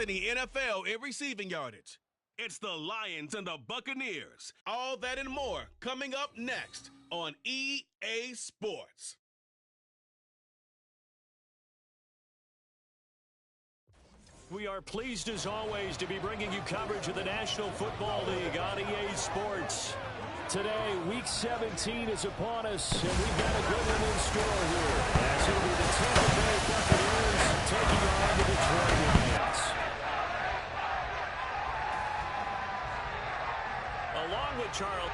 in the NFL in receiving yardage. It's the Lions and the Buccaneers. All that and more coming up next on EA Sports. We are pleased as always to be bringing you coverage of the National Football League on EA Sports. Today, Week 17 is upon us, and we've got a good one in store here. As it'll be the Tampa Bay Buccaneers taking on the Detroit Lions. Along with Charles.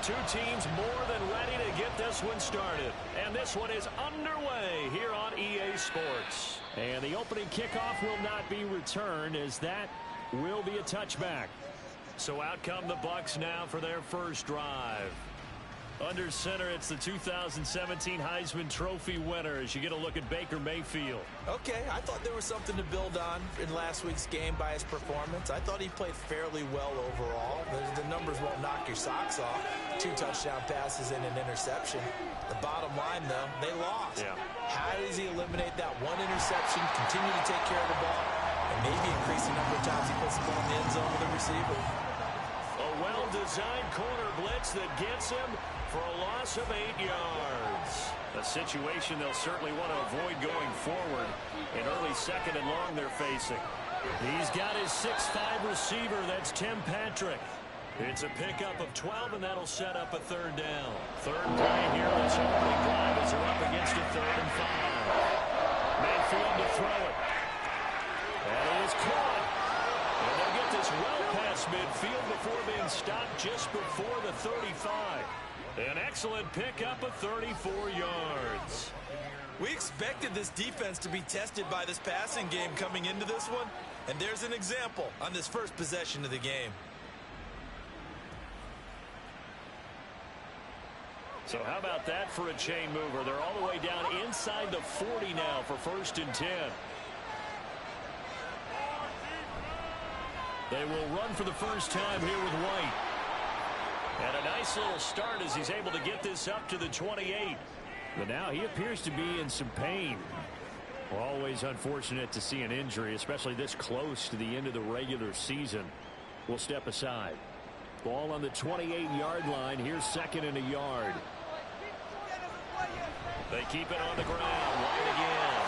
Two teams more than ready to get this one started. And this one is underway here on EA Sports. And the opening kickoff will not be returned, as that will be a touchback. So out come the Bucs now for their first drive. Under center, it's the 2017 Heisman Trophy winner as you get a look at Baker Mayfield. Okay, I thought there was something to build on in last week's game by his performance. I thought he played fairly well overall. The numbers won't knock your socks off. 2 touchdown passes and an interception. The bottom line, though, they lost. Yeah. How does he eliminate that one interception, continue to take care of the ball, and maybe increase the number of times he puts the ball in the end zone with the receiver? A well-designed corner blitz that gets him for a loss of 8 yards. A situation they'll certainly want to avoid going forward. An early second and long they're facing. He's got his 6'5 receiver. That's Tim Patrick. It's a pickup of 12, and that'll set up a third down. Third play here. This opening drive as they're up against a 3rd and 5. Mayfield to throw it. And it is caught. And they'll get this well past midfield before being stopped just before the 35. An excellent pickup of 34 yards. We expected this defense to be tested by this passing game coming into this one, and there's an example on this first possession of the game. So how about that for a chain mover? They're all the way down inside the 40 now for 1st and 10. They will run for the first time here with White. And a nice little start as he's able to get this up to the 28. But now he appears to be in some pain. Always unfortunate to see an injury, especially this close to the end of the regular season. We'll step aside. Ball on the 28-yard line. Here's 2nd and a yard. They keep it on the ground. White again.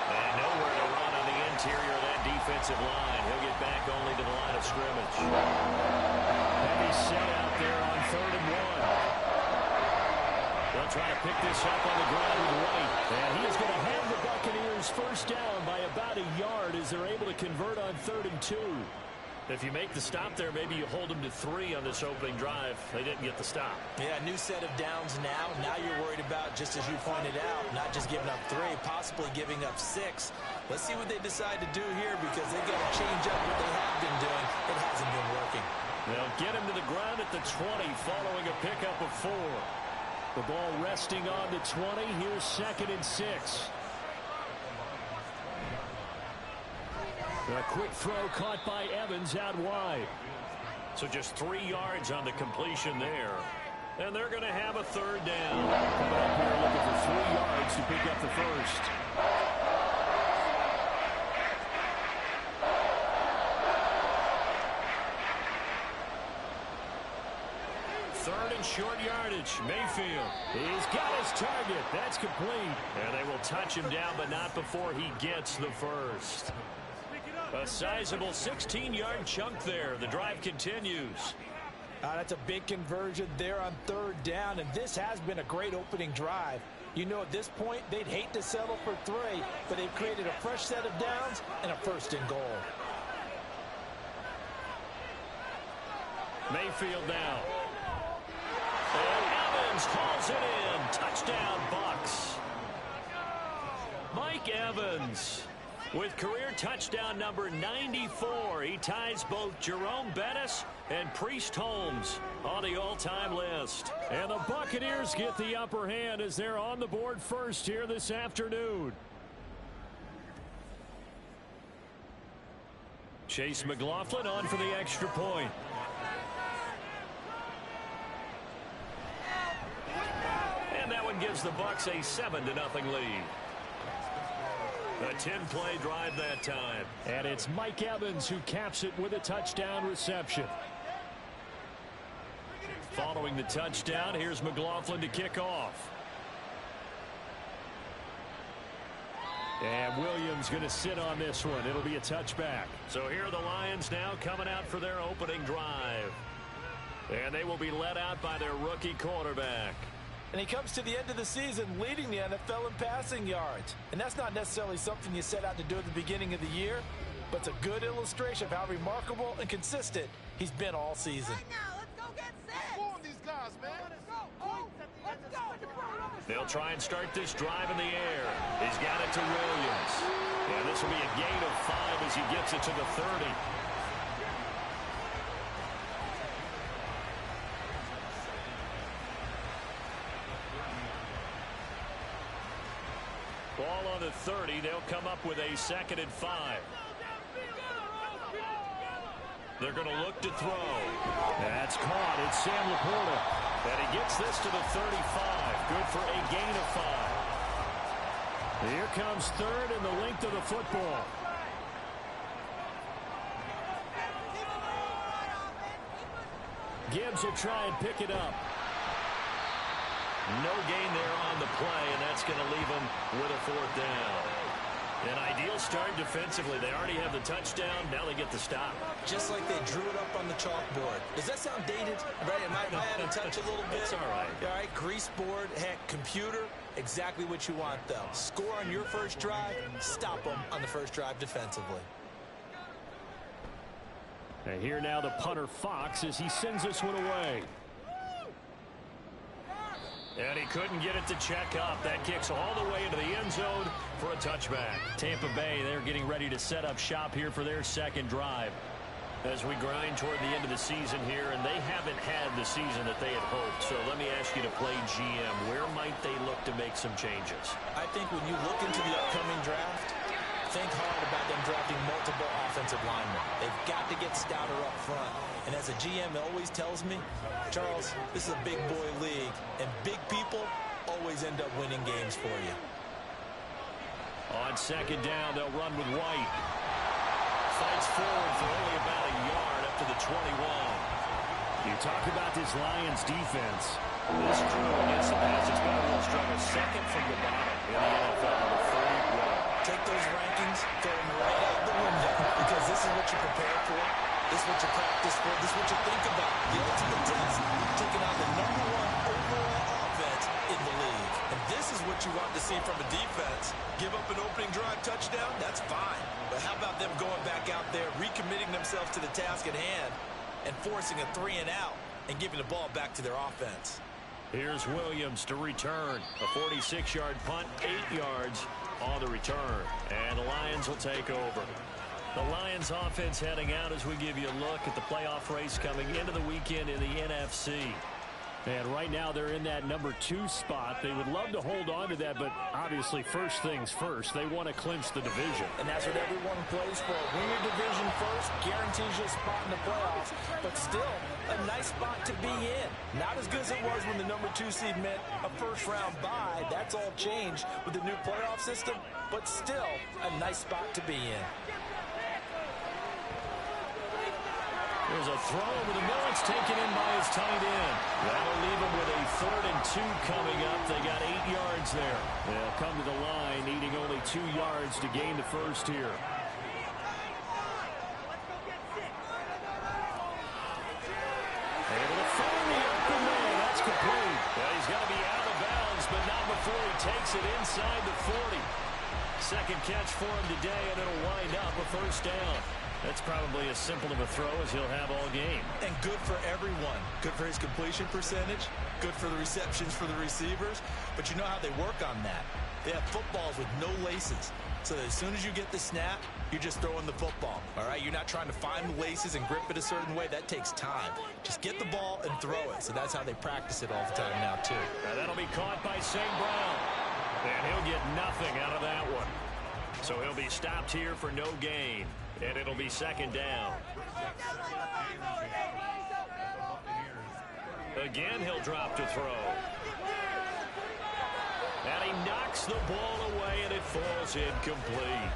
And nowhere to run on the interior of that defensive line. He'll get back only to the line of scrimmage. Heavy set out there on 3rd and 1. They'll try to pick this up on the ground with White. And he is going to have the Buccaneers first down by about a yard as they're able to convert on 3rd and 2. If you make the stop there, maybe you hold them to 3 on this opening drive. They didn't get the stop. Yeah, new set of downs now. Now you're worried about, just as you pointed out, not just giving up 3, possibly giving up 6. Let's see what they decide to do here, because they've got to change up what they have been doing. It hasn't been working. They'll get him to the ground at the 20 following a pickup of 4. The ball resting on the 20. Here's 2nd and 6. A quick throw caught by Evans out wide. So just 3 yards on the completion there. And they're going to have a 3rd down. Coming up here looking for 3 yards to pick up the first. 3rd and short yardage. Mayfield. He's got his target. That's complete. And they will touch him down, but not before he gets the first. A sizable 16-yard chunk there. The drive continues. That's a big conversion there on 3rd down, and this has been a great opening drive. You know, at this point, they'd hate to settle for 3, but they've created a fresh set of downs and a 1st and goal. Mayfield now. And Evans hauls it in. Touchdown, Bucs. Mike Evans with career touchdown number 94. He ties both Jerome Bettis and Priest Holmes on the all-time list. And the Buccaneers get the upper hand as they're on the board first here this afternoon. Chase McLaughlin on for the extra point. one gives the Bucs a 7-0 lead. A 10-play drive that time. And it's Mike Evans who caps it with a touchdown reception. Following the touchdown, here's McLaughlin to kick off. And Williams going to sit on this one. It'll be a touchback. So here are the Lions now coming out for their opening drive. And they will be led out by their rookie quarterback. And he comes to the end of the season leading the NFL in passing yards. And that's not necessarily something you set out to do at the beginning of the year, but it's a good illustration of how remarkable and consistent he's been all season. They'll try and start this drive in the air. He's got it to Williams. And this will be a gain of 5 as he gets it to the 30. Ball on the 30. They'll come up with a 2nd and 5. They're going to look to throw. That's caught. It's Sam Laporta. And he gets this to the 35. Good for a gain of 5. Here comes 3rd and the length of the football. Gibbs will try and pick it up. No gain there on the play, and that's going to leave him with a 4th down. An ideal start defensively. They already have the touchdown. Now they get the stop. Just like they drew it up on the chalkboard. Does that sound dated? Right? Am I out of touch a little bit? It's all right. All right, grease board, heck, computer, exactly what you want, though. Score on your first drive, stop them on the first drive defensively. And here now the punter Fox as he sends this one away. And he couldn't get it to check up. That kicks all the way into the end zone for a touchback. Tampa Bay, they're getting ready to set up shop here for their 2nd drive. As we grind toward the end of the season here, and they haven't had the season that they had hoped. So let me ask you to play GM. Where might they look to make some changes? I think when you look into the upcoming draft, think hard about them drafting multiple offensive linemen. They've got to get stouter up front. And as a GM always tells me, Charles, this is a big boy league, and big people always end up winning games for you. On 2nd down, they'll run with White. Fights forward for only about a yard up to the 21. You talk about this Lions defense. This crew against the pass has been a real struggle. 2nd from the bottom in the NFL with 41. Take those rankings, throw them right out the window, because this is what you prepare for. This is what you practice for. This is what you think about. The ultimate test, taking on the #1 overall offense in the league. And this is what you want to see from a defense. Give up an opening drive touchdown, that's fine. But how about them going back out there, recommitting themselves to the task at hand, and forcing a 3 and out, and giving the ball back to their offense. Here's Williams to return. A 46-yard punt, 8 yards on the return. And the Lions will take over. The Lions offense heading out as we give you a look at the playoff race coming into the weekend in the NFC. And right now they're in that #2 spot. They would love to hold on to that, but obviously first things first. They want to clinch the division. And that's what everyone plays for. Win your division first, guarantees you a spot in the playoffs, but still a nice spot to be in. Not as good as it was when the #2 seed meant a first-round bye. That's all changed with the new playoff system, but still a nice spot to be in. There's a throw over the middle. It's taken in by his tight end. That'll leave him with a 3rd and 2 coming up. They got 8 yards there. They'll come to the line, needing only 2 yards to gain the first here. Able to find the open man. That's complete. Well, he's got to be out of bounds, but not before he takes it inside the 40. 2nd catch for him today, and it'll wind up a 1st down. That's probably as simple of a throw as he'll have all game. And good for everyone. Good for his completion percentage. Good for the receptions for the receivers. But you know how they work on that. They have footballs with no laces. So as soon as you get the snap, you're just throwing the football. All right? You're not trying to find the laces and grip it a certain way. That takes time. Just get the ball and throw it. So that's how they practice it all the time now, too. Now that'll be caught by St. Brown. And he'll get nothing out of that one. So he'll be stopped here for no gain. And it'll be 2nd down. Again, he'll drop to throw. knocks the ball away, and it falls incomplete.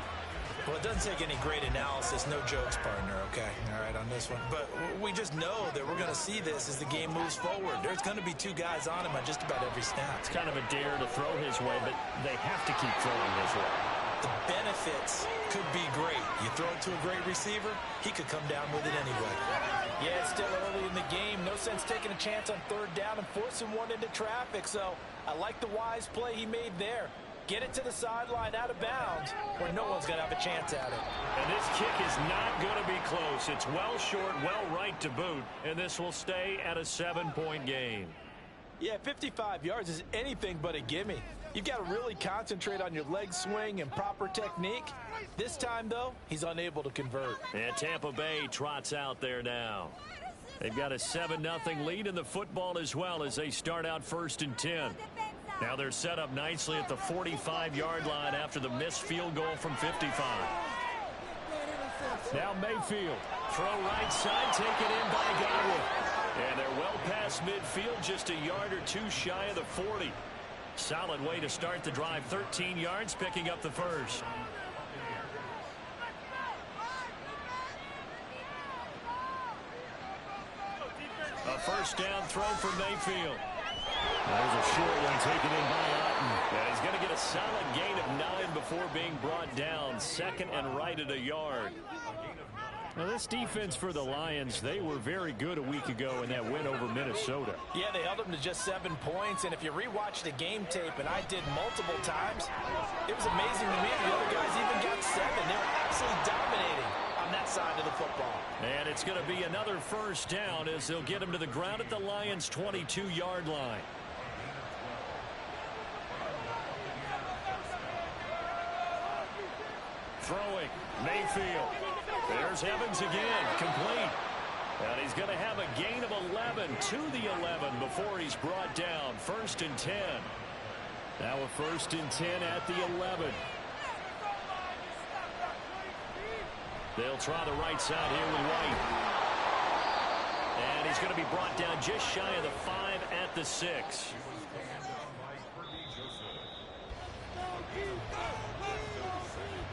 Well, it doesn't take any great analysis. No jokes, partner, okay? All right, on this one. But we just know that we're going to see this as the game moves forward. There's going to be two guys on him on just about every snap. It's kind of a dare to throw his way, but they have to keep throwing his way. The benefits could be great. You throw it to a great receiver, he could come down with it anyway. Yeah, it's still early in the game. No sense taking a chance on third down and forcing one into traffic. So I like the wise play he made there. Get it to the sideline out of bounds where no one's going to have a chance at it. And this kick is not going to be close. It's well short, well right to boot, and this will stay at a 7-point game. Yeah, 55 yards is anything but a gimme. You've got to really concentrate on your leg swing and proper technique. This time, though, he's unable to convert. And Tampa Bay trots out there now. They've got a 7-0 lead in the football as well as they start out 1st and 10. Now they're set up nicely at the 45-yard line after the missed field goal from 55. Now Mayfield. Throw right side, taken in by Godwin. And they're well past midfield, just a yard or two shy of the 40. Solid way to start the drive. 13 yards, picking up the first. A first down throw for Mayfield. There's a short one taken in by Otten. And he's going to get a solid gain of 9 before being brought down. 2nd and right at a yard. Now this defense for the Lions, they were very good a week ago in that win over Minnesota. Yeah, they held them to just 7 points. And if you rewatch the game tape, and I did multiple times, it was amazing to me. The other guys even got 7. They were absolutely dominating on that side of the football. And it's going to be another first down as they'll get him to the ground at the Lions' 22-yard line. Throwing, Mayfield. There's Evans again, complete. And he's going to have a gain of 11 to the 11 before he's brought down. 1st and 10. Now a 1st and 10 at the 11. They'll try the right side here with White. And he's going to be brought down just shy of the 5 at the 6.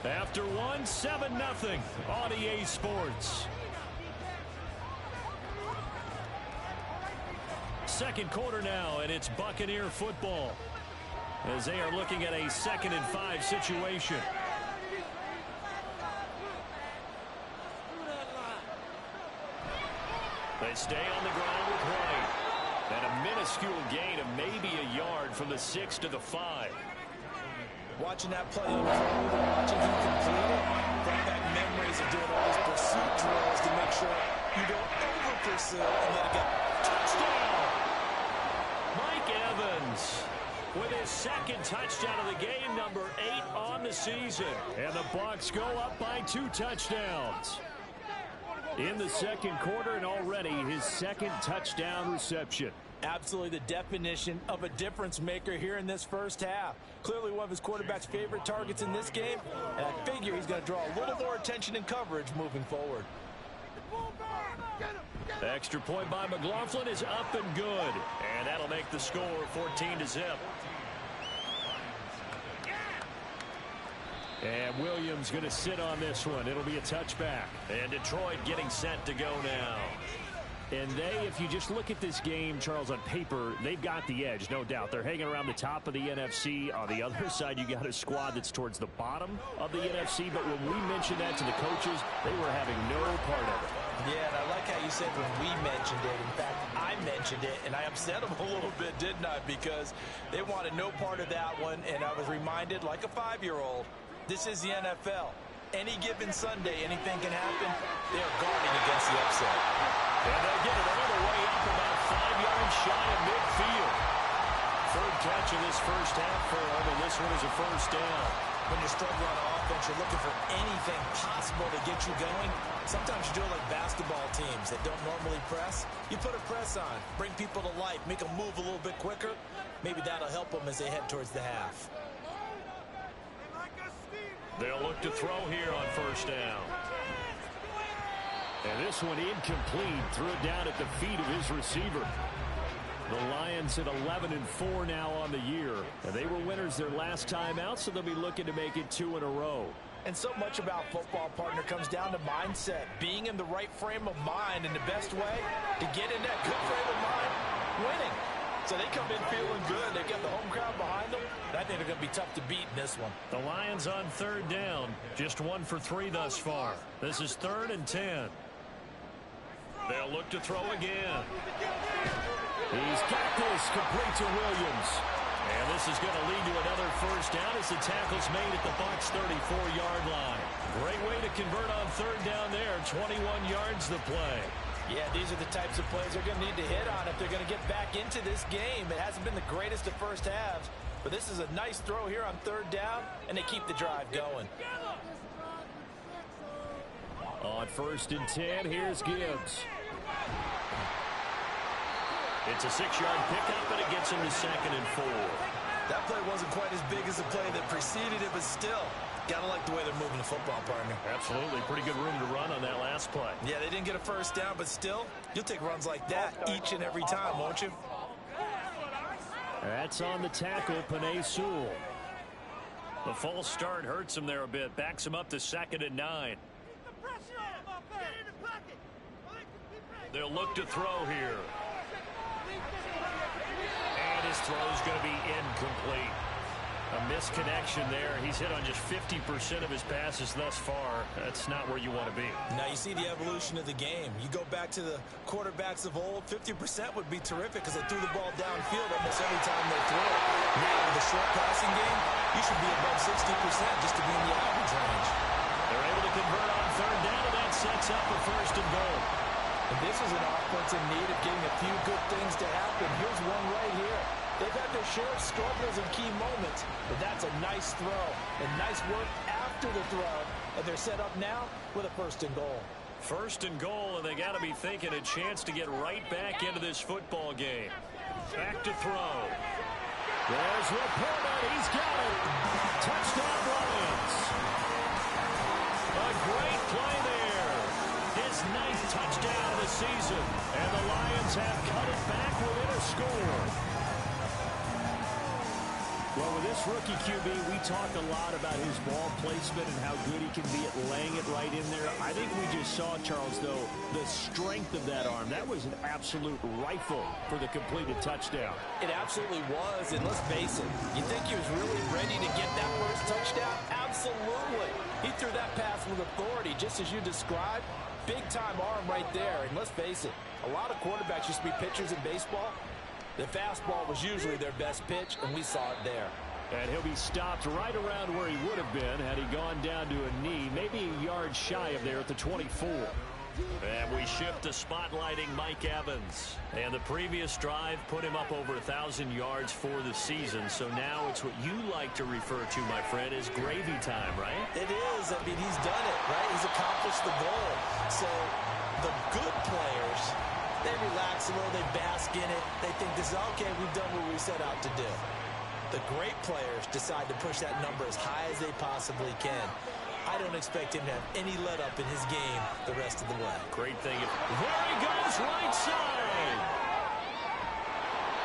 After one, 7-0 on EA Sports. Second quarter now, and it's Buccaneer football as they are looking at a 2nd and 5 situation. They stay on the ground with White. And a minuscule gain of maybe a yard from the 6 to the 5. Watching that play unfold, watching him complete it, brought back memories of doing all those pursuit drills to make sure you don't over-pursue and let it go. Touchdown! Mike Evans with his 2nd touchdown of the game, number 8 on the season. And the Bucs go up by 2 touchdowns. In the second quarter, and already his 2nd touchdown reception. Absolutely the definition of a difference maker here in this first half. Clearly one of his quarterback's favorite targets in this game, and I figure he's going to draw a little more attention and coverage moving forward. Extra point by McLaughlin is up and good, and that'll make the score 14-0. And Williams going to sit on this one. It'll be a touchback. And Detroit getting set to go now. And they, if you just look at this game, Charles, on paper, they've got the edge, no doubt. They're hanging around the top of the NFC. On the other side, you got a squad that's towards the bottom of the NFC. But when we mentioned that to the coaches, they were having no part of it. Yeah, and I like how you said when we mentioned it. In fact, I mentioned it, and I upset them a little bit, didn't I? Because they wanted no part of that one, and I was reminded, like a 5-year-old, this is the NFL. Any given Sunday, anything can happen. They are guarding against the upset. And they'll get it all the way up about 5 yards shy of midfield. 3rd catch of this first half for him, and this one is a first down. When you're struggling on offense, you're looking for anything possible to get you going. Sometimes you do it like basketball teams that don't normally press. You put a press on, bring people to life, make them move a little bit quicker. Maybe that'll help them as they head towards the half. They'll look to throw here on first down. And this one incomplete. Threw it down at the feet of his receiver. The Lions at 11-4 now on the year. And they were winners their last time out, so they'll be looking to make it 2 in a row. And so much about football, partner, comes down to mindset. Being in the right frame of mind, and the best way to get in that good frame of mind, winning. So they come in feeling good. They got the home crowd behind them. I think they're going to be tough to beat in this one. The Lions on 3rd down. Just 1 for 3 thus far. This is 3rd and 10. They'll look to throw again. He's got this, complete to Williams. And this is going to lead to another first down as the tackle's made at the Bucs 34-yard line. Great way to convert on 3rd down there. 21 yards the play. Yeah, these are the types of plays they're going to need to hit on if they're going to get back into this game. It hasn't been the greatest of first halves, but this is a nice throw here on 3rd down, and they keep the drive going. On 1st and 10, here's Gibbs. It's a 6-yard pickup, and it gets him to 2nd and 4. That play wasn't quite as big as the play that preceded it, but still, gotta like the way they're moving the football, partner. Absolutely. Pretty good room to run on that last play. Yeah, they didn't get a first down, but still, you'll take runs like that each and every time, won't you? That's on the tackle, Penei Sewell. The false start hurts him there a bit. Backs him up to 2nd and 9. They'll look to throw here. And his throw's going to be incomplete. A misconnection there. He's hit on just 50% of his passes thus far. That's not where you want to be. Now you see the evolution of the game. You go back to the quarterbacks of old, 50% would be terrific because they threw the ball downfield almost every time they threw it. Now with the short passing game, you should be above 60% just to be in the average range. They're able to convert on 3rd down, and that sets up a 1st and goal. And this is an offense in need of getting a few good things to happen. Here's one right here. They've had their share of struggles in key moments, but that's a nice throw and nice work after the throw. And they're set up now with a 1st and goal. 1st and goal, and they got to be thinking a chance to get right back into this football game. Back to throw. There's Laporta. He's got it. Touchdown, Lions. A great play there. His 9th touchdown of the season. And the Lions have cut it back within a score. Well, with this rookie QB, we talked a lot about his ball placement and how good he can be at laying it right in there. I think we just saw, Charles, though, the strength of that arm. That was an absolute rifle for the completed touchdown. It absolutely was, and let's face it, you think he was really ready to get that first touchdown? Absolutely. He threw that pass with authority, just as you described. Big-time arm right there, and let's face it, a lot of quarterbacks used to be pitchers in baseball. The fastball was usually their best pitch, and we saw it there. And he'll be stopped right around where he would have been had he gone down to a knee, maybe a yard shy of there at the 24. And we shift to spotlighting Mike Evans. And the previous drive put him up over 1,000 yards for the season. So now it's what you like to refer to, my friend, as gravy time, right? It is. I mean, he's done it, right? He's accomplished the goal. So the good players, they relax a little, they bask in it. They think this is, okay, we've done what we set out to do. The great players decide to push that number as high as they possibly can. I don't expect him to have any let-up in his game the rest of the way. Great thing. There he goes, right side.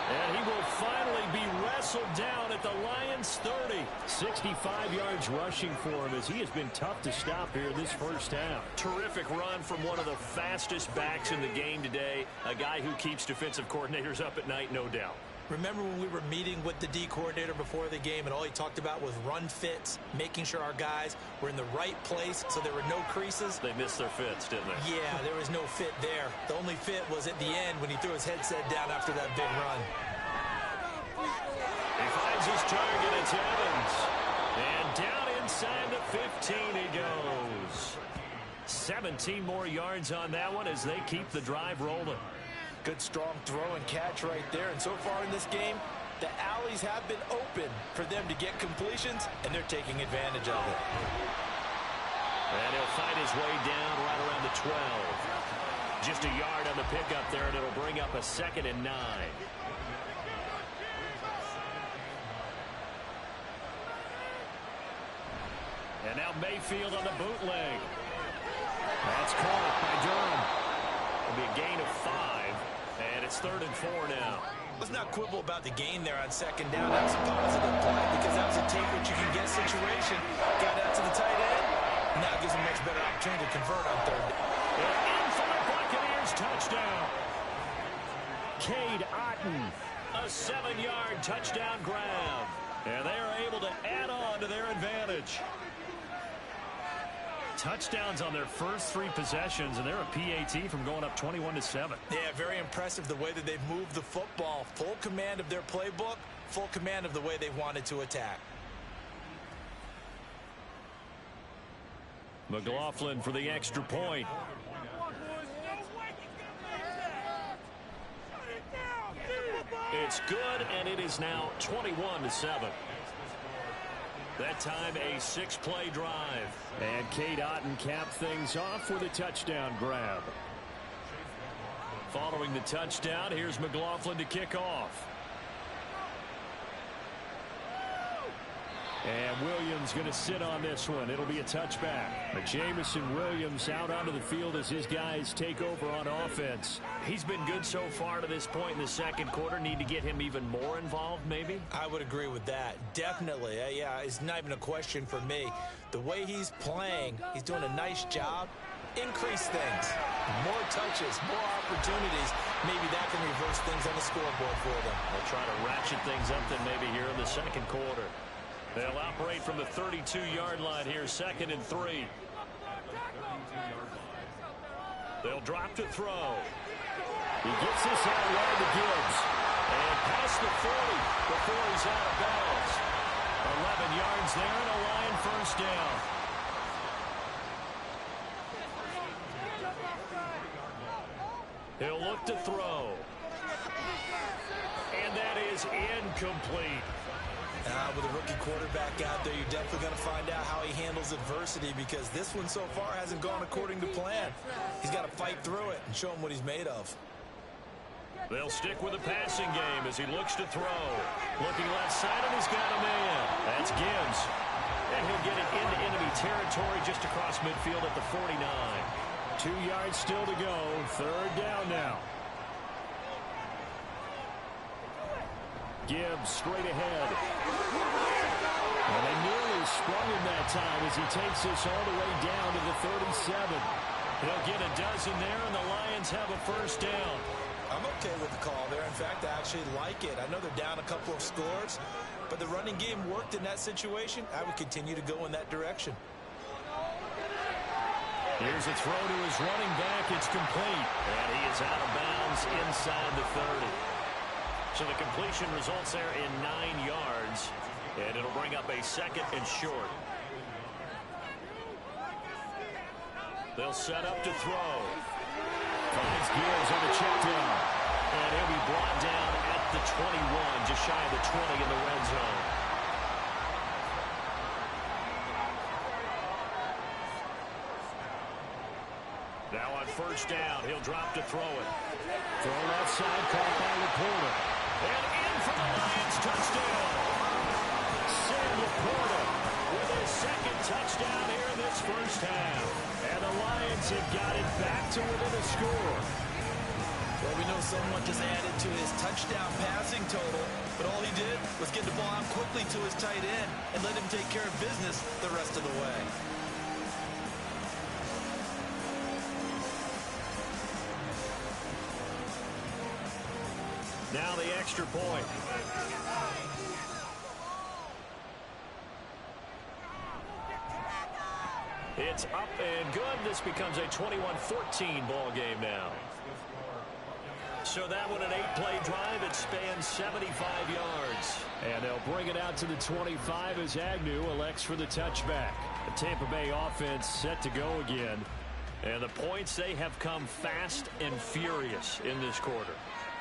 And he will finally be wrestled down at the Lions' 30. 65 yards rushing for him as he has been tough to stop here this first half. Terrific run from one of the fastest backs in the game today. A guy who keeps defensive coordinators up at night, no doubt. Remember when we were meeting with the D coordinator before the game and all he talked about was run fits, making sure our guys were in the right place so there were no creases? They missed their fits, didn't they? Yeah, there was no fit there. The only fit was at the end when he threw his headset down after that big run. He finds his target, it's Evans. And down inside the 15 he goes. 17 more yards on that one as they keep the drive rolling. Good strong throw and catch right there. And so far in this game, the alleys have been open for them to get completions, and they're taking advantage of it. And he'll find his way down right around the 12. Just a yard on the pickup there, and it'll bring up a 2nd and 9. And now Mayfield on the bootleg. That's caught by Durham. It'll be a gain of 5. And it's 3rd and 4 now. Let's not quibble about the gain there on second down. That was a positive play because that was a take what you can get situation. Got out to the tight end. Now gives him a much better opportunity to convert on third down. And in for the Buccaneers touchdown. Cade Otton, a 7-yard touchdown grab. And they are able to add on to their advantage. Touchdowns on their first 3 possessions, and they're a PAT from going up 21-7. Yeah, very impressive the way that they've moved the football. Full command of their playbook, full command of the way they wanted to attack. McLaughlin for the extra point. It's good, and it is now 21-7. That time a 6-play drive. And Cade Otton capped things off with a touchdown grab. Following the touchdown, here's McLaughlin to kick off. And Williams going to sit on this one. It'll be a touchback. Jamison Williams out onto the field as his guys take over on offense. He's been good so far to this point in the second quarter. Need to get him even more involved, maybe? I would agree with that. Definitely. Yeah, it's not even a question for me. The way he's playing, he's doing a nice job. Increase things. More touches, more opportunities. Maybe that can reverse things on the scoreboard for them. They'll try to ratchet things up then maybe here in the second quarter. They'll operate from the 32-yard line here, 2nd and 3. They'll drop to throw. He gets this out wide to Gibbs. And past the 40 before he's out of bounds. 11 yards there and a Lion first down. He'll look to throw. And that is incomplete. With a rookie quarterback out there, you're definitely going to find out how he handles adversity because this one so far hasn't gone according to plan. He's got to fight through it and show him what he's made of. They'll stick with the passing game as he looks to throw. Looking left side, and he's got a man. That's Gibbs. And he'll get it into enemy territory just across midfield at the 49. 2 yards still to go. 3rd down now. Gibbs straight ahead. And they nearly sprung him that time as he takes this all the way down to the 37. He'll get a dozen there, and the Lions have a first down. I'm okay with the call there. In fact, I actually like it. I know they're down a couple of scores, but the running game worked in that situation. I would continue to go in that direction. Here's a throw to his running back. It's complete. And he is out of bounds inside the 30. So the completion results there in 9 yards. And it'll bring up a 2nd and short. They'll set up to throw. Finds Gibbs on the check down. And he'll be brought down at the 21, just shy of the 20 in the red zone. Now on first down, he'll drop to throw it. Throw left side, caught by Laporta. And in for the Lions touchdown. Sam Laporta with his 2nd touchdown here in this first half. And the Lions have got it back to within a score. Well, we know someone just added to his touchdown passing total, but all he did was get the ball out quickly to his tight end and let him take care of business the rest of the way. Now the extra point. It's up and good. This becomes a 21-14 ball game now. So that one an 8-play drive. It spans 75 yards. And they'll bring it out to the 25 as Agnew elects for the touchback. The Tampa Bay offense set to go again. And the points, they have come fast and furious in this quarter.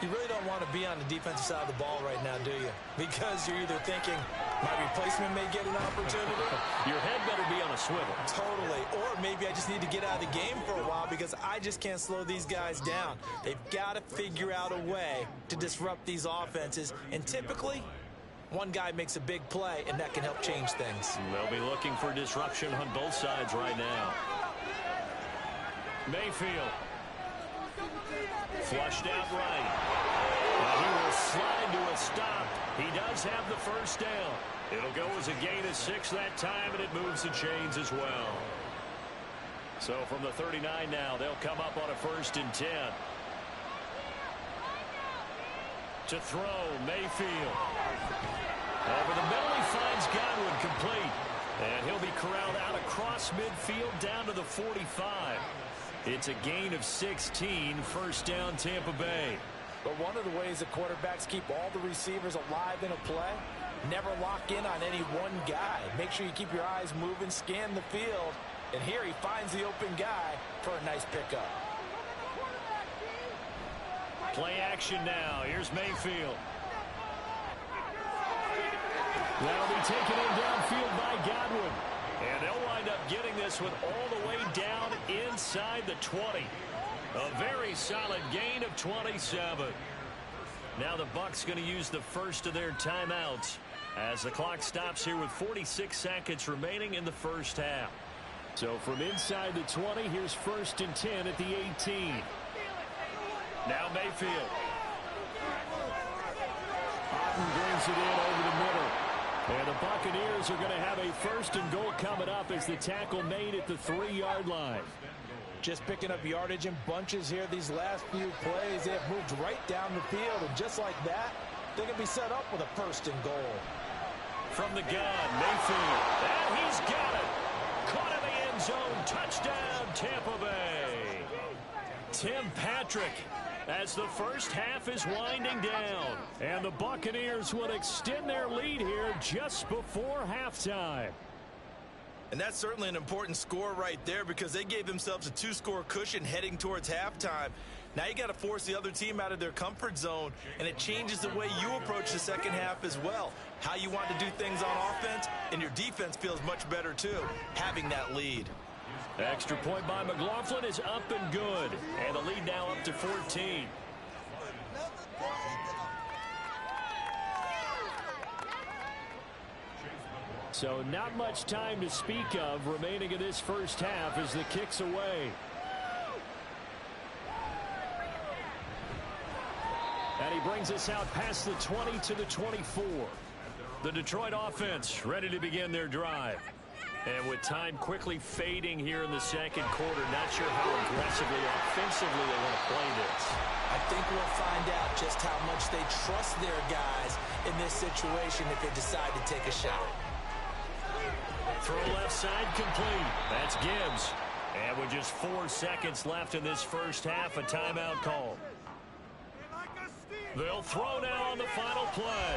You really don't want to be on the defensive side of the ball right now, do you? Because you're either thinking, my replacement may get an opportunity. Your head better be on a swivel. Totally. Or maybe I just need to get out of the game for a while because I just can't slow these guys down. They've got to figure out a way to disrupt these offenses. And typically, one guy makes a big play, and that can help change things. They'll be looking for disruption on both sides right now. Mayfield. Flushed out right. He will slide to a stop. He does have the first down. It'll go as a gain of 6 that time, and it moves the chains as well. So from the 39 now, they'll come up on a 1st and 10. To throw, Mayfield. Over the middle, he finds Godwin complete. And he'll be corralled out across midfield down to the 45. It's a gain of 16, 1st down Tampa Bay. But one of the ways that quarterbacks keep all the receivers alive in a play, never lock in on any one guy. Make sure you keep your eyes moving, scan the field. And here he finds the open guy for a nice pickup. Play action now. Here's Mayfield. That'll be taken in downfield by Godwin. And they'll wind up getting this one all the way down inside the 20. A very solid gain of 27. Now the Bucs going to use the first of their timeouts as the clock stops here with 46 seconds remaining in the first half. So from inside the 20, here's 1st and 10 at the 18. Now Mayfield. Otten brings it in over the middle. And the Buccaneers are going to have a 1st and goal coming up as the tackle made at the 3-yard line. Just picking up yardage in bunches here these last few plays. They have moved right down the field, and just like that, they're going to be set up with a 1st and goal. From the gun, Mayfield. And he's got it. Caught in the end zone. Touchdown, Tampa Bay. Tim Patrick, as the first half is winding down. And the Buccaneers will extend their lead here just before halftime. And that's certainly an important score right there because they gave themselves a 2-score cushion heading towards halftime. Now you got to force the other team out of their comfort zone, and it changes the way you approach the second half as well. How you want to do things on offense, and your defense feels much better too, having that lead. Extra point by McLaughlin is up and good. And the lead now up to 14. So not much time to speak of remaining in this first half as the kick's away. And he brings us out past the 20 to the 24. The Detroit offense ready to begin their drive. And with time quickly fading here in the second quarter, not sure how aggressively, offensively they want to play this. I think we'll find out just how much they trust their guys in this situation if they decide to take a shot. Throw left side complete. That's Gibbs. And with just 4 seconds left in this first half, a timeout call. They'll throw now on the final play.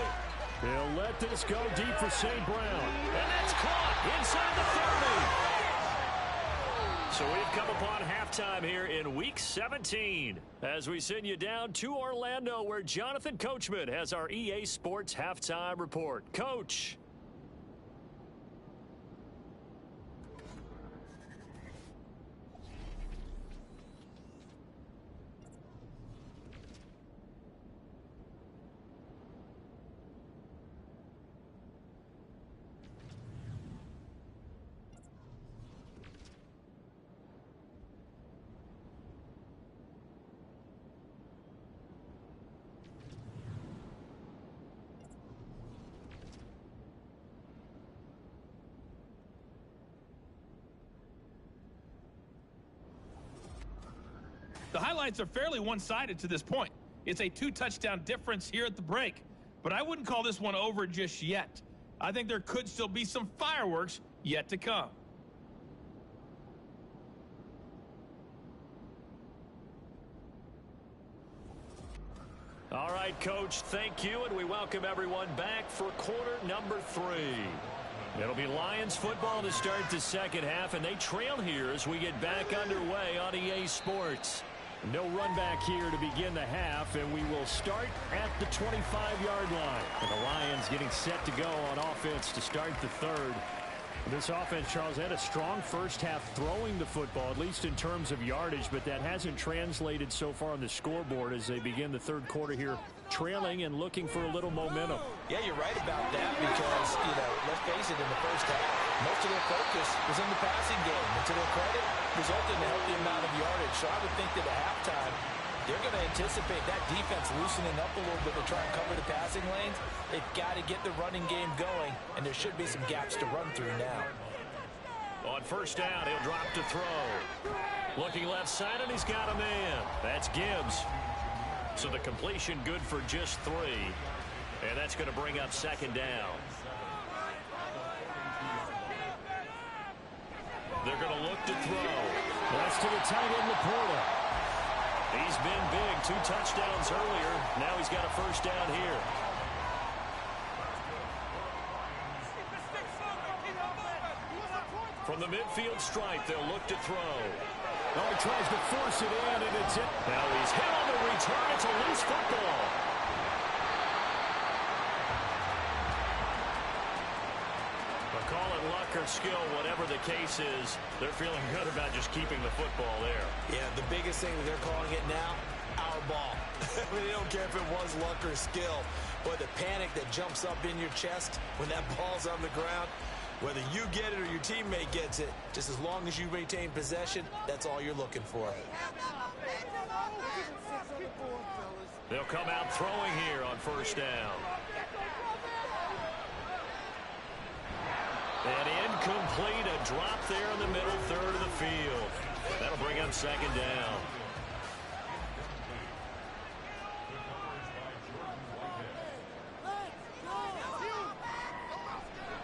They'll let this go deep for St. Brown. And that's caught inside the 30. So we've come upon halftime here in Week 17 as we send you down to Orlando where Jonathan Coachman has our EA Sports Halftime Report. Coach. The highlights are fairly one-sided to this point. It's a 2-touchdown difference here at the break. But I wouldn't call this one over just yet. I think there could still be some fireworks yet to come. All right, Coach, thank you, and we welcome everyone back for quarter number 3. It'll be Lions football to start the second half, and they trail here as we get back underway on EA Sports. No run back here to begin the half, and we will start at the 25-yard line. And the Lions getting set to go on offense to start the third. This offense, Charles, had a strong first half throwing the football, at least in terms of yardage, but that hasn't translated so far on the scoreboard as they begin the third quarter here, trailing and looking for a little momentum. Yeah, you're right about that because, let's face it, in the first half, most of their focus was in the passing game. And to their credit, resulted in a healthy amount of yardage. So I would think that at halftime, They're going to anticipate that defense loosening up a little bit to try and cover the passing lanes. They've got to get the running game going, and there should be some gaps to run through now. On first down, he'll drop to throw. Looking left side, and he's got a man. That's Gibbs. So the completion good for just 3. And that's going to bring up second down. They're going to look to throw. That's to the tight end, Laporta. He's been big. 2 touchdowns earlier. Now he's got a first down here. From the midfield stripe, they'll look to throw. Oh, he tries to force it in, and it's it. Now he's hit on the return. It's a loose football. But call it luck or skill, whatever the case is, they're feeling good about just keeping the football there. Yeah, the biggest thing that they're calling it now, our ball. I mean, they don't care if it was luck or skill. Boy, the panic that jumps up in your chest when that ball's on the ground, whether you get it or your teammate gets it, just as long as you maintain possession, that's all you're looking for. They'll come out throwing here on first down. And incomplete, a drop there in the middle third of the field. That'll bring up second down.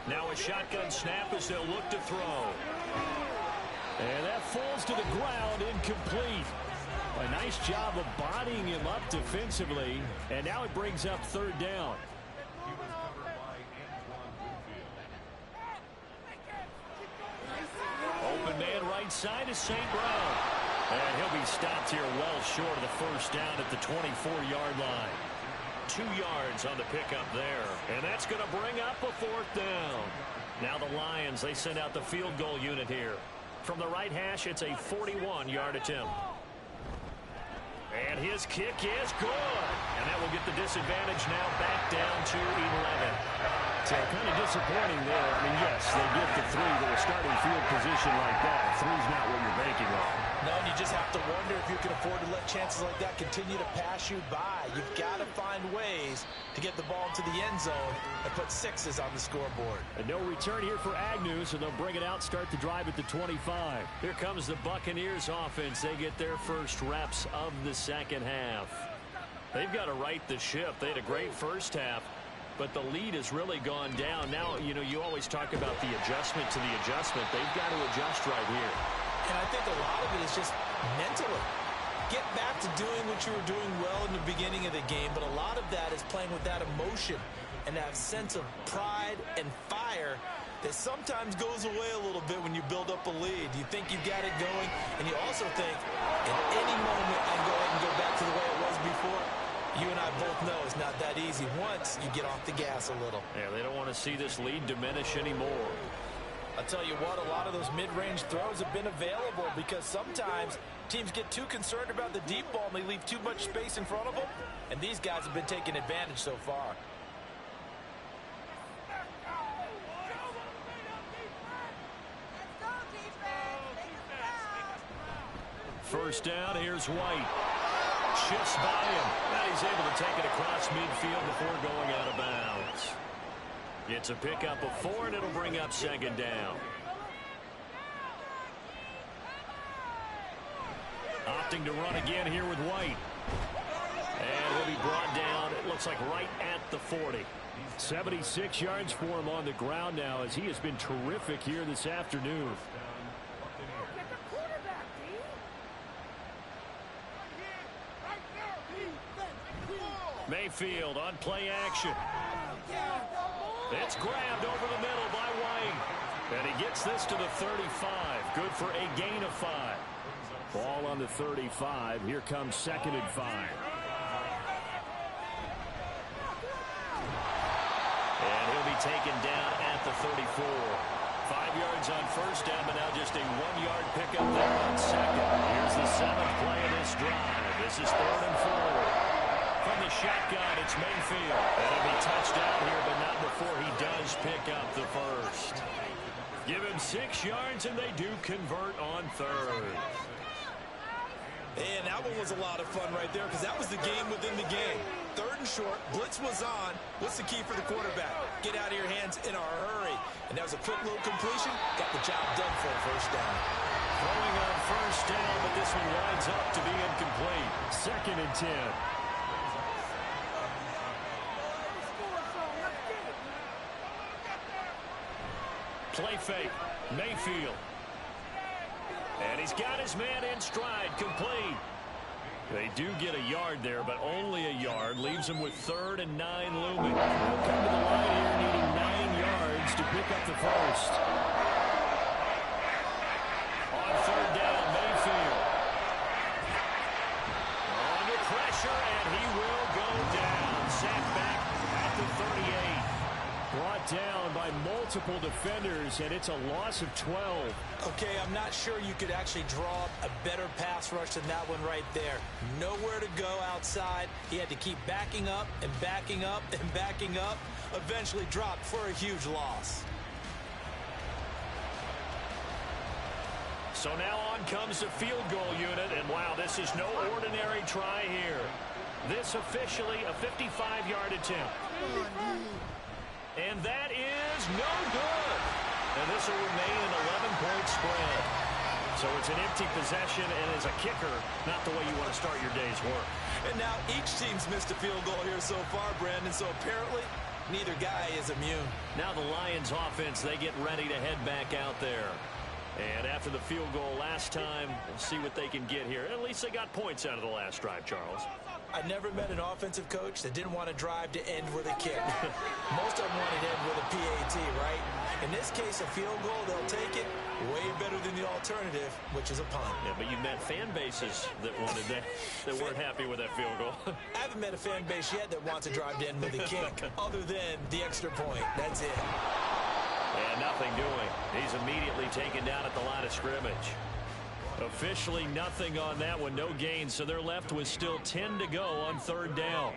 Now a shotgun snap as they'll look to throw. And that falls to the ground, incomplete. A nice job of bodying him up defensively. And now it brings up third down. Open man right side is St. Brown. And he'll be stopped here well short of the first down at the 24-yard line. 2 yards on the pickup there. And that's going to bring up a fourth down. Now the Lions, they send out the field goal unit here. From the right hash, it's a 41-yard attempt. And his kick is good. And that will get the disadvantage now back down to 11. So kind of disappointing there. I mean, yes, they get the 3 to a starting field position like that. 3's not what you're banking on. No, and you just have to wonder if you can afford to let chances like that continue to pass you by. You've got to find ways to get the ball into the end zone and put 6s on the scoreboard. And no return here for Agnew, so they'll bring it out, start the drive at the 25. Here comes the Buccaneers offense. They get their first reps of the second half. They've got to right the ship. They had a great first half, but the lead has really gone down. Now, you know, you always talk about the adjustment to the adjustment. They've got to adjust right here. And I think a lot of it is just mentally. Get back to doing what you were doing well in the beginning of the game, but a lot of that is playing with that emotion and that sense of pride and fire that sometimes goes away a little bit when you build up a lead. You think you've got it going, and you also think, at any moment, I can go ahead and go back to the way it was before. You and I both know it's not that easy once you get off the gas a little. Yeah, they don't want to see this lead diminish anymore. I'll tell you what, a lot of those mid-range throws have been available because sometimes teams get too concerned about the deep ball and they leave too much space in front of them, and these guys have been taking advantage so far. First down, here's White. Shifts by him. Now he's able to take it across midfield before going out of bounds. It's a pickup of 4, and it'll bring up second down. Opting to run again here with White. And he'll be brought down, it looks like right at the 40. 76 yards for him on the ground now as he has been terrific here this afternoon. Mayfield on play action. It's grabbed over the middle by White. And he gets this to the 35. Good for a gain of 5. Ball on the 35. Here comes 2nd and 5. And he'll be taken down at the 34. 5 yards on first down, but now just a 1-yard pickup there on second. Here's the 7th play of this drive. This is 3rd and 4. From the shotgun, it's Mayfield. And he'll be touched out here, but not before he does pick up the first. Give him 6 yards, and they do convert on 3rd. And that one was a lot of fun right there because that was the game within the game. 3rd and short, blitz was on. What's the key for the quarterback? Get out of your hands in a hurry. And that was a quick little completion. Got the job done for a first down. Throwing on first down, but this one winds up to be incomplete. 2nd and 10. Play fake. Mayfield. And he's got his man in stride. Complete. They do get a yard there, but only a yard. Leaves him with 3rd and 9 looming. They'll come to the line here needing 9 yards to pick up the first. On 3rd down, Mayfield. Under pressure, and he will go down. Sacked back at the 38. Brought down by multiple defenders, and it's a loss of 12. Okay, I'm not sure you could actually draw up a better pass rush than that one right there. Nowhere to go outside. He had to keep backing up and backing up and backing up. Eventually dropped for a huge loss. So now on comes the field goal unit, and wow, this is no ordinary try here. This officially a 55-yard attempt. And that is no good. And this will remain an 11-point spread. So it's an empty possession, and as a kicker, not the way you want to start your day's work. And now each team's missed a field goal here so far, Brandon, so apparently neither guy is immune. Now the Lions offense, they get ready to head back out there. And after the field goal last time, we'll see what they can get here. At least they got points out of the last drive, Charles. I never met an offensive coach that didn't want to drive to end with a kick. Most of them want to end with a PAT, right? In this case, a field goal, they'll take it. Way better than the alternative, which is a punt. Yeah, but you met fan bases that wanted that weren't happy with that field goal. I haven't met a fan base yet that wants to drive to end with a kick, other than the extra point. That's it. And nothing doing. He's immediately taken down at the line of scrimmage. Officially nothing on that one. No gain, so they're left with still 10 to go on 3rd down.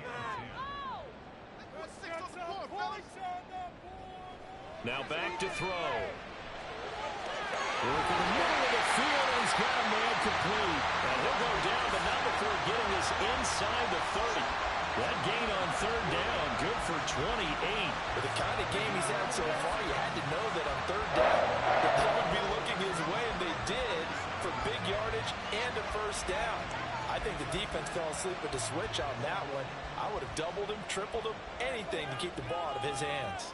Now back to throw. Working the middle of the field, and he's got a man complete. And he'll go down, but not before getting this inside the 30. That gain on 3rd down, good for 28. With the kind of game he's had so far, you had to know that on 3rd down, the ball would be looking his way, and they did for big yardage and a first down. I think the defense fell asleep with the switch on that one. I would have doubled him, tripled him, anything to keep the ball out of his hands.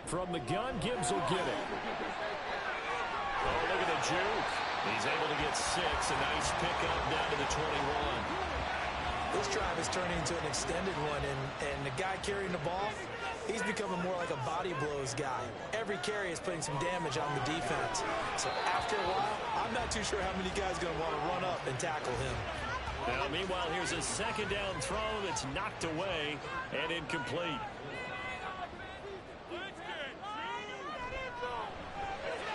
From the gun, Gibbs will get it. Oh, look at the juke. He's able to get 6. A nice pickup down to the 21. This drive is turning into an extended one, and the guy carrying the ball, he's becoming more like a body blows guy. Every carry is putting some damage on the defense. So after a while, I'm not too sure how many guys are going to want to run up and tackle him. Now, meanwhile, here's a 2nd down throw that's knocked away and incomplete.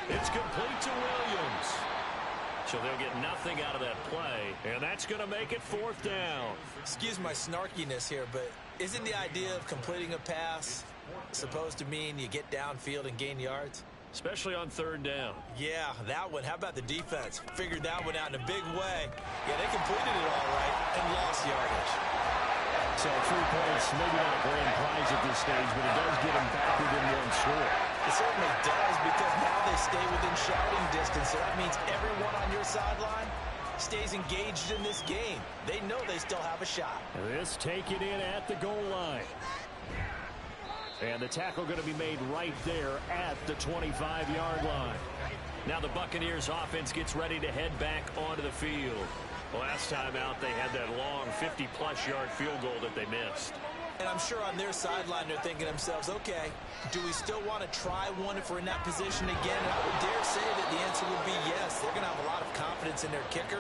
It's complete to Williams. So they'll get nothing out of that play, and that's going to make it 4th down. Excuse my snarkiness here, but isn't the idea of completing a pass supposed to mean you get downfield and gain yards? Especially on 3rd down. Yeah, that one. How about the defense? Figured that one out in a big way. Yeah, they completed it all right and lost yardage. So 3 points, maybe not a grand prize at this stage, but it does get them back within 1 score. It certainly does, because now they stay within shouting distance, so that means everyone on your sideline stays engaged in this game. They know they still have a shot. This taken in at the goal line. And the tackle going to be made right there at the 25-yard line. Now the Buccaneers offense gets ready to head back onto the field. Last time out, they had that long 50-plus yard field goal that they missed. And I'm sure on their sideline they're thinking to themselves, okay, do we still want to try one if we're in that position again? And I would dare say that the answer would be yes. They're going to have a lot of confidence in their kicker.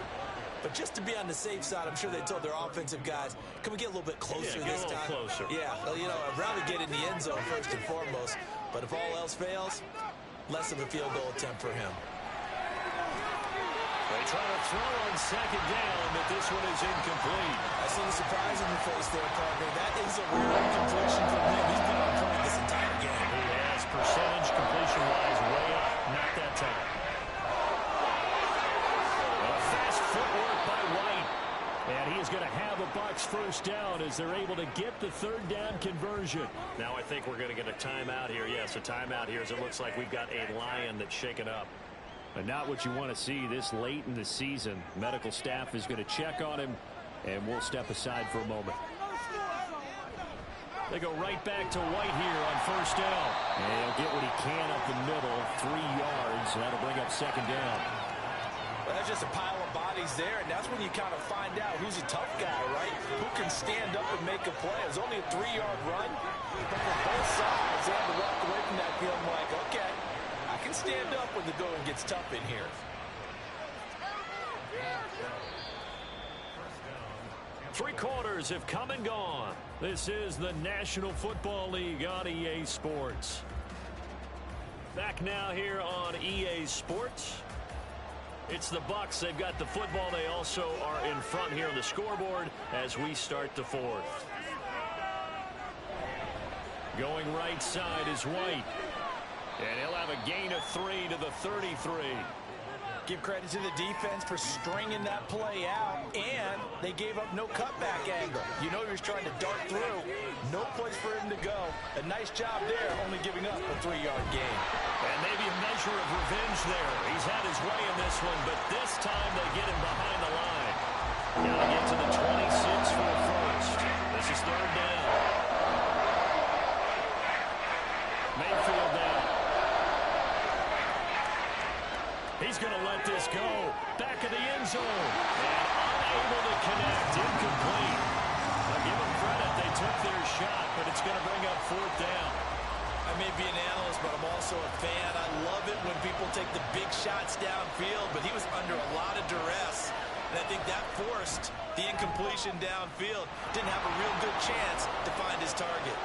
But just to be on the safe side, I'm sure they told their offensive guys, can we get a little bit closer this time? Closer. Yeah, well, you know, I'd rather get in the end zone first and foremost. But if all else fails, less of a field goal attempt for him. They try to throw on 2nd down, but this one is incomplete. I see the surprise in your face there, partner. That is a rare incompletion from him. He's been on point this entire game. He has percentage completion-wise way up, not that time. And he is going to have a Bucs first down as they're able to get the third down conversion. Now I think we're going to get a timeout here. Yes, a timeout here as it looks like we've got a Lion that's shaken up. And not what you want to see this late in the season. Medical staff is going to check on him, and we'll step aside for a moment. They go right back to White here on first down. And he'll get what he can up the middle, 3 yards, and that'll bring up second down. Well, that's just a pile of bodies there, and that's when you kind of find out who's a tough guy, right? Who can stand up and make a play. It was only a 3-yard run, but for both sides, they had to walk away from that feeling like, okay, I can stand up when the going gets tough in here. Three quarters have come and gone. This is the National Football League on EA Sports. Back now here on EA Sports. It's the Bucs. They've got the football. They also are in front here on the scoreboard as we start the fourth. Going right side is White. And he'll have a gain of 3 to the 33. Give credit to the defense for stringing that play out, and they gave up no cutback angle. You know he was trying to dart through. No place for him to go. A nice job there, only giving up a 3-yard gain. And maybe a measure of revenge there. He's had his way in this one, but this time they get him behind the line. Got to get to the 26 for a first. This is third down. Mayfield down. He's going to let this go. Back of the end zone. And unable to connect. Incomplete. I'll give them credit. They took their shot, but it's going to bring up fourth down. I may be an analyst, but I'm also a fan. I love it when people take the big shots downfield, but he was under a lot of duress. And I think that forced the incompletion downfield. Didn't have a real good chance to find his target.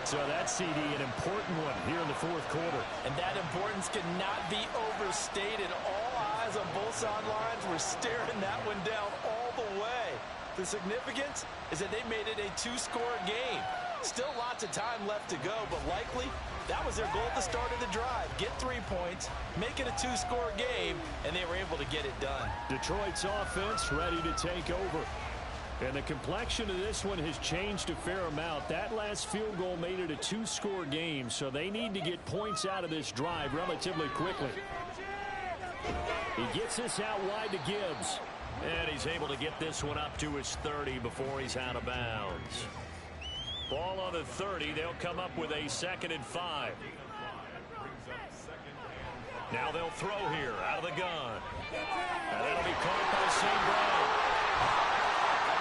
So that CD, an important one here in the fourth quarter. And that importance cannot be overstated. All eyes on both sidelines were staring that one down all the way. The significance is that they made it a 2-score game. Still lots of time left to go, but likely that was their goal at the start of the drive. Get 3 points, make it a 2-score game, and they were able to get it done. Detroit's offense ready to take over. And the complexion of this one has changed a fair amount. That last field goal made it a 2-score game, so they need to get points out of this drive relatively quickly. He gets this out wide to Gibbs. And he's able to get this one up to his 30 before he's out of bounds. Ball on the 30. They'll come up with a 2nd and 5. Now they'll throw here out of the gun. And that'll be caught by St. Brown.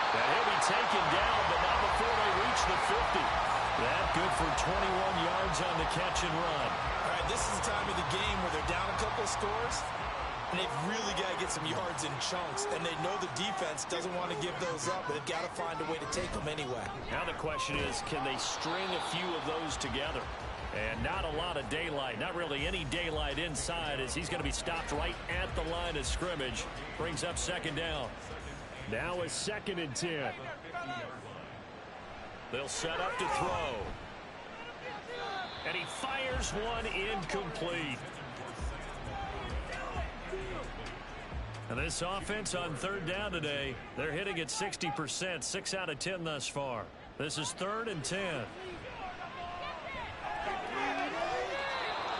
And he'll be taken down, but not before they reach the 50. That good for 21 yards on the catch and run. All right, this is the time of the game where they're down a couple of scores, and they've really got to get some yards in chunks, and they know the defense doesn't want to give those up, but they've got to find a way to take them anyway. Now the question is, can they string a few of those together? And not a lot of daylight, not really any daylight inside, as he's going to be stopped right at the line of scrimmage. Brings up second down. Now a 2nd and 10. They'll set up to throw. And he fires one incomplete. And this offense on third down today, they're hitting at 60%, 6 out of 10 thus far. This is 3rd and 10.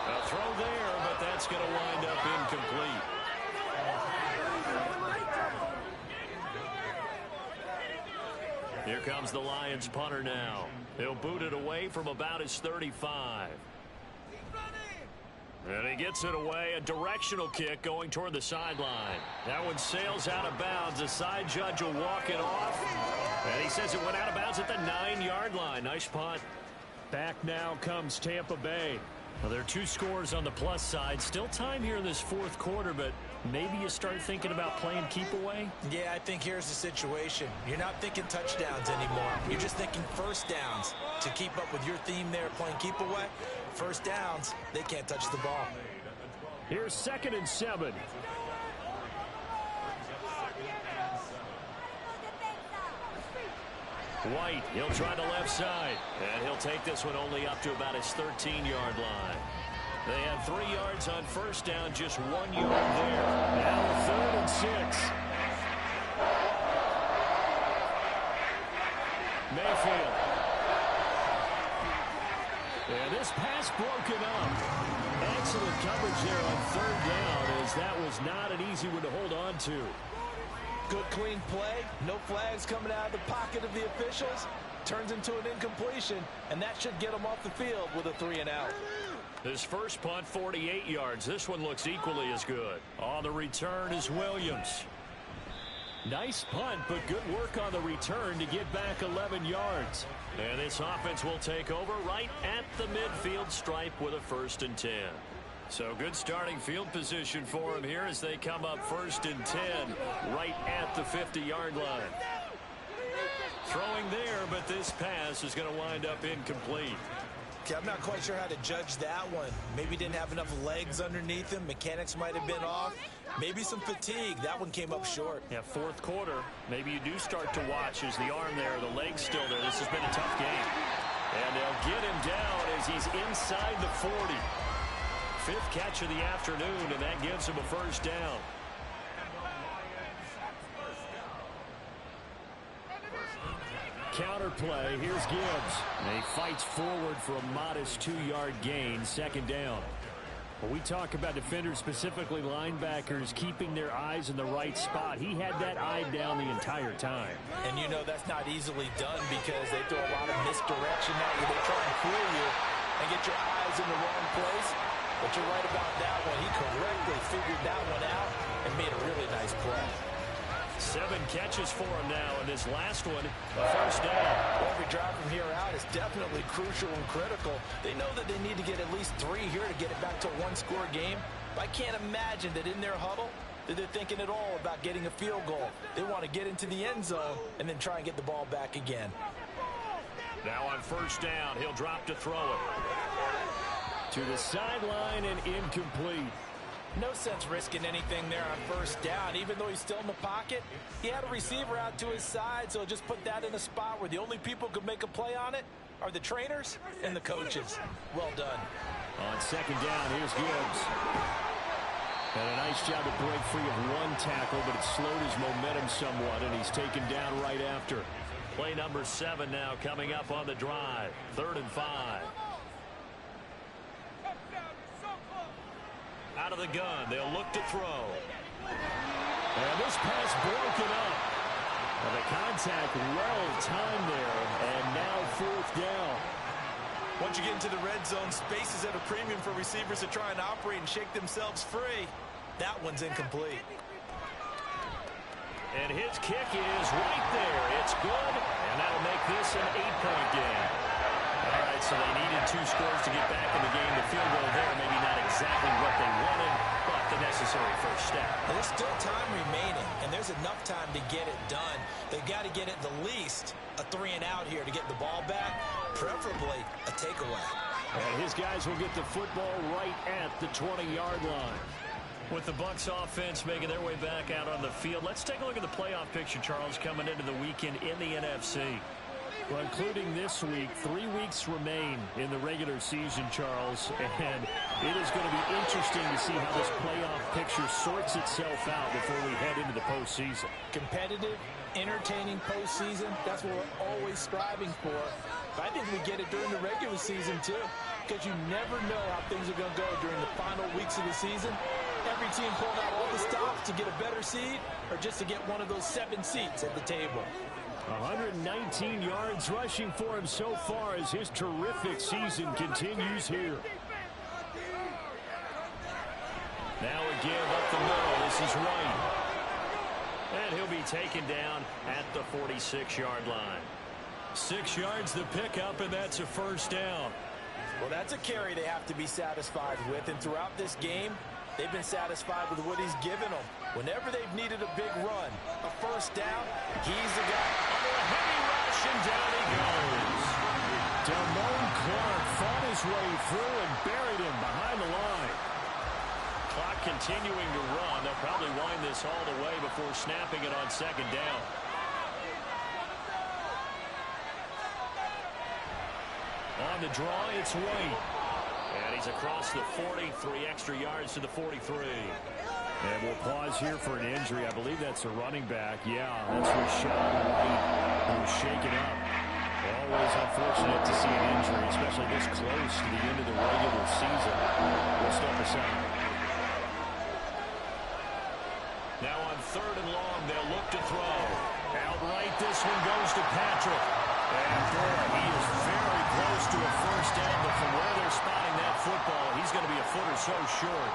A throw there, but that's going to wind up incomplete. Here comes the Lions punter now. He'll boot it away from about his 35. And he gets it away, a directional kick going toward the sideline. That one sails out of bounds. The side judge will walk it off. And he says it went out of bounds at the 9-yard line. Nice punt. Back now comes Tampa Bay. Well, there are 2 scores on the plus side. Still time here in this fourth quarter, but maybe you start thinking about playing keep away? Yeah, I think here's the situation. You're not thinking touchdowns anymore. You're just thinking first downs. To keep up with your theme there, playing keep away, first downs, they can't touch the ball. Here's 2nd and 7. White, he'll try the left side. And he'll take this one only up to about his 13-yard line. They had 3 yards on first down, just 1 yard there. Now 3rd and 6. field. And this pass broken up. Excellent coverage there on third down, as that was not an easy one to hold on to. Good clean play. No flags coming out of the pocket of the officials. Turns into an incompletion, and that should get them off the field with a 3-and-out. His first punt, 48 yards. This one looks equally as good. On the return is Williams. Nice punt, but good work on the return to get back 11 yards. And this offense will take over right at the midfield stripe with a 1st and 10. So good starting field position for him here as they come up 1st and 10 right at the 50-yard line. Throwing there, but this pass is going to wind up incomplete. Okay, I'm not quite sure how to judge that one. Maybe didn't have enough legs underneath him. Mechanics might have been off. Maybe some fatigue. That one came up short. Yeah, 4th quarter. Maybe you do start to watch as the arm there, the leg's still there. This has been a tough game. And they'll get him down as he's inside the 40. 5th catch of the afternoon, and that gives him a 1st down. Counter play. Here's Gibbs. And he fights forward for a modest 2-yard gain. 2nd down. When we talk about defenders, specifically linebackers, keeping their eyes in the right spot, he had that eye down the entire time. And you know that's not easily done because they throw a lot of misdirection at you. They try and fool you and get your eyes in the wrong place. But you're right about that one. He correctly figured that one out and made a really nice play. 7 catches for him now, and this last one, a 1st down. Every drive from here out is definitely crucial and critical. They know that they need to get at least 3 here to get it back to a 1-score game. But I can't imagine that in their huddle that they're thinking at all about getting a field goal. They want to get into the end zone and then try and get the ball back again. Now on 1st down, he'll drop to throw it. To the sideline and incomplete. No sense risking anything there on 1st down. Even though he's still in the pocket, he had a receiver out to his side, so just put that in a spot where the only people who could make a play on it are the trainers and the coaches. Well done. On 2nd down, here's Gibbs. And a nice job to break free of 1 tackle, but it slowed his momentum somewhat, and he's taken down right after. Play number 7 now coming up on the drive. 3rd and 5. Out of the gun, they'll look to throw. And this pass broken up. And the contact well timed there, and now 4th down. Once you get into the red zone, space is at a premium for receivers to try and operate and shake themselves free. That one's incomplete. And his kick is right there. It's good, and that'll make this an 8-point game. All right, so they needed 2 scores to get back in the game. The field goal there, maybe not exactly what they wanted, but the necessary first step. And there's still time remaining, and there's enough time to get it done. They've got to get at the least a 3-and-out here to get the ball back, preferably a takeaway. And his guys will get the football right at the 20-yard line. With the Bucs offense making their way back out on the field, let's take a look at the playoff picture, Charles, coming into the weekend in the NFC. Well, including this week, 3 weeks remain in the regular season, Charles, and it is going to be interesting to see how this playoff picture sorts itself out before we head into the postseason. Competitive, entertaining postseason, that's what we're always striving for. But I think we get it during the regular season, too, because you never know how things are going to go during the final weeks of the season. Every team pulling out all the stops to get a better seed or just to get one of those 7 seats at the table. 119 yards rushing for him so far as his terrific season continues here. Now a give up the middle. This is White. And he'll be taken down at the 46-yard line. 6 yards the pickup, and that's a 1st down. Well, that's a carry they have to be satisfied with, and throughout this game, they've been satisfied with what he's given them. Whenever they've needed a big run, a 1st down, he's the guy. Under a heavy rush, and down he goes. Damone Clark fought his way through and buried him behind the line. Clock continuing to run. They'll probably wind this all the way before snapping it on 2nd down. On the draw, it's White. And he's across the 40, 3 extra yards to the 43. And we'll pause here for an injury. I believe that's a running back. Yeah, that's Rashawn White, who was shaken up. unfortunate to see an injury, especially this close to the end of the regular season. We'll start the second. Now on 3rd and long, they'll look to throw. Outright, this one goes to Patrick. And boy, he is very close to a first down, but from where they're spotting that football, he's going to be a foot or so short.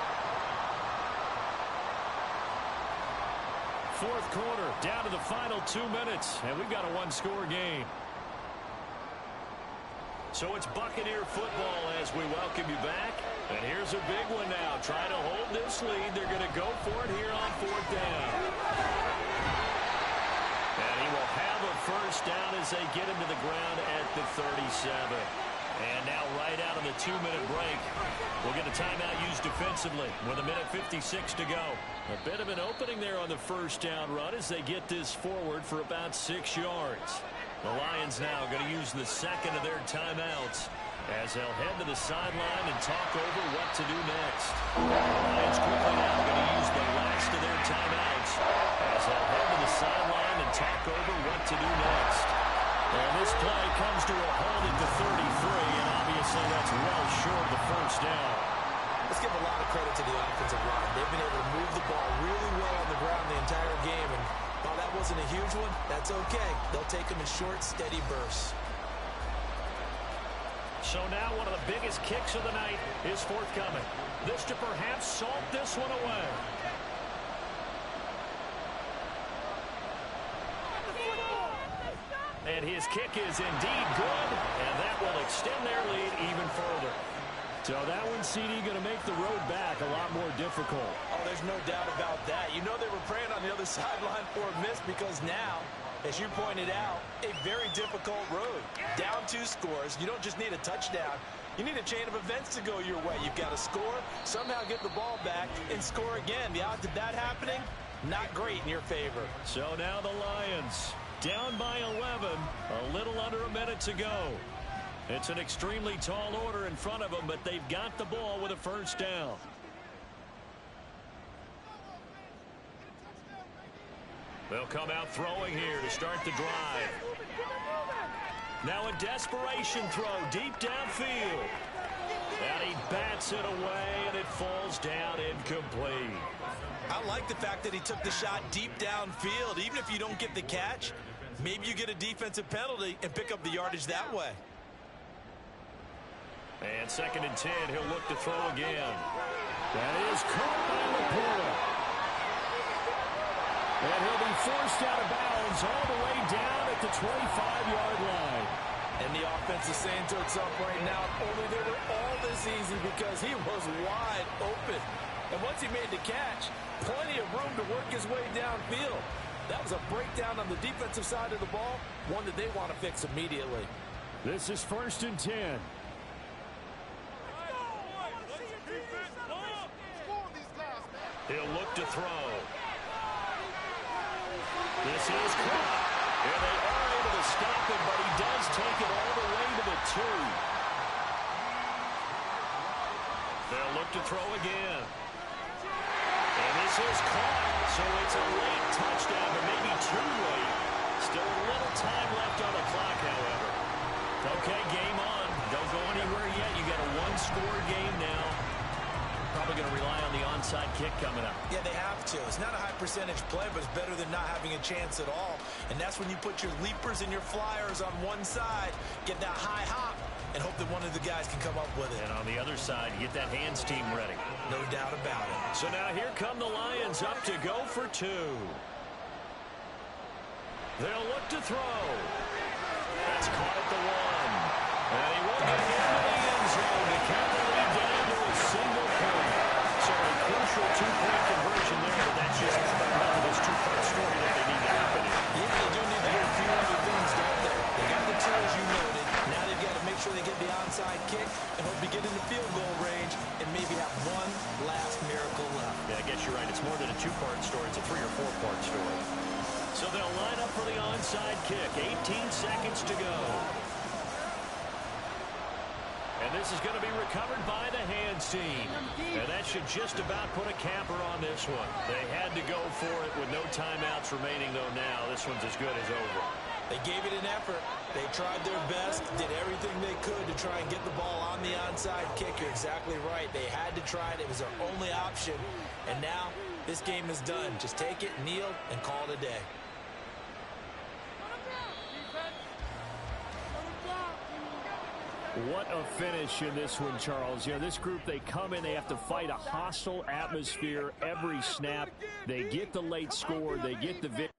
4th quarter, down to the final 2 minutes, and we've got a one-score game. So it's Buccaneer football as we welcome you back. And here's a big one now. Try to hold this lead. They're going to go for it here on 4th down. And he will have a first down as they get him to the ground at the 37. And now right out of the 2-minute break, we'll get a timeout used defensively with 1:56 to go. A bit of an opening there on the first down run as they get this forward for about 6 yards. The Lions now going to use the second of their timeouts as they'll head to the sideline and talk over what to do next. The Lions quickly now going to use the last of their timeouts as they'll head to the sideline and talk over what to do next. And this play comes to a halt at the 33, and obviously that's well short of the first down. Let's give a lot of credit to the offensive line. They've been able to move the ball really well on the ground the entire game, and while that wasn't a huge one, that's okay. They'll take them in short, steady bursts. So now one of the biggest kicks of the night is forthcoming. This to perhaps salt this one away. And his kick is indeed good, and that will extend their lead even further. So that one, CD, going to make the road back a lot more difficult. Oh, there's no doubt about that. You know they were praying on the other sideline for a miss because now, as you pointed out, a very difficult road. Down 2 scores. You don't just need a touchdown. You need a chain of events to go your way. You've got to score, somehow get the ball back, and score again. The odds of that happening, not great in your favor. So now the Lions down by 11, a little under a minute to go. It's an extremely tall order in front of them, but they've got the ball with a first down. They'll come out throwing here to start the drive. Now a desperation throw deep downfield. And he bats it away, and it falls down incomplete. I like the fact that he took the shot deep downfield. Even if you don't get the catch, maybe you get a defensive penalty and pick up the yardage that way. And 2nd and 10, he'll look to throw again. That is caught by Laporta. And he'll be forced out of bounds all the way down at the 25-yard line. And the offense is saying to itself right now, only they were all this easy because he was wide open. And once he made the catch, plenty of room to work his way downfield. That was a breakdown on the defensive side of the ball, one that they want to fix immediately. This is 1st and 10. He'll look to throw. This is caught. And they are able to stop him, but he does take it all the way to the 2. They'll look to throw again. And this is caught. So it's a late touchdown, but maybe too late. Still a little time left on the clock, however. Okay, game on. Don't go anywhere yet. You got a one-score game now. Probably going to rely on the onside kick coming up. Yeah, they have to. It's not a high percentage play, but it's better than not having a chance at all. And that's when you put your leapers and your flyers on one side, get that high hop, and hope that one of the guys can come up with it. And on the other side, get that hands team ready. No doubt about it. So now here come the Lions up to go for 2. They'll look to throw. That's caught at the 1. And he will get into the end zone to count the lead down to a single point. So a crucial 2-point conversion there, but that's just part of this 2-part story that they need to happen in. Yeah, they do need to do a few other things, don't they? They got the 2, as you noted. Now they've got to make sure they get the onside kick and hope to get in the field goal range and maybe have one last miracle left. Yeah, I guess you're right. It's more than a 2-part story. It's a 3- or 4-part story. So they'll line up for the onside kick. 18 seconds to go. And this is going to be recovered by the hands team. And that should just about put a capper on this one. They had to go for it with no timeouts remaining, though, now. This one's as good as over. They gave it an effort. They tried their best, did everything they could to try and get the ball on the onside kick. You're exactly right. They had to try it. It was their only option. And now this game is done. Just take it, kneel, and call it a day. What a finish in this one, Charles. You know, this group, they come in, they have to fight a hostile atmosphere every snap. They get the late score, they get the victory.